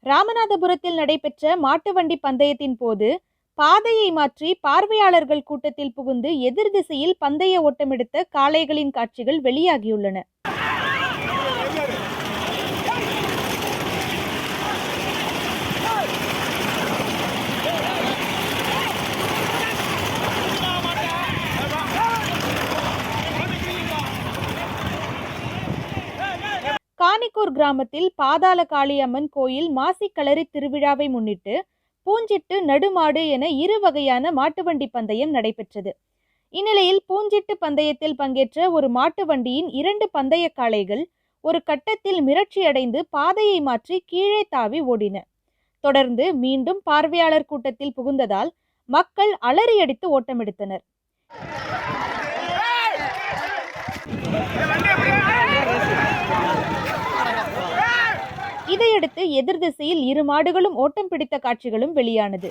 ராமநாதபுரத்தில் நடைபெற்ற மாட்டு வண்டி பந்தயத்தின் போது பாதையை மாற்றி பார்வையாளர்கள் கூட்டத்தில் புகுந்து எதிர் திசையில் பந்தய ஓட்டமெடுத்த காளைகளின் காட்சிகள் வெளியாகியுள்ளன. காணிக்கூர் கிராமத்தில் பாதாள காளியம்மன் கோயில் மாசிக்களரி திருவிழாவை முன்னிட்டு பூஞ்சிட்டு நடுமாடு என இரு வகையான மாட்டுவண்டி பந்தயம் நடைபெற்றது. இந்நிலையில் பூஞ்சிட்டு பந்தயத்தில் பங்கேற்ற ஒரு மாட்டு வண்டியின் 2 பந்தய காளைகள் ஒரு கட்டத்தில் மிரட்சியடைந்து பாதையை மாற்றி கீழே தாவி ஓடின. தொடர்ந்து மீண்டும் பார்வையாளர் கூட்டத்தில் புகுந்ததால் மக்கள் அலறியடித்து ஓட்டமெடுத்தனர். இதையடுத்து எதிர் திசையில் இரு மாடுகளும் ஓட்டம் பிடித்த காட்சிகளும் வெளியானது.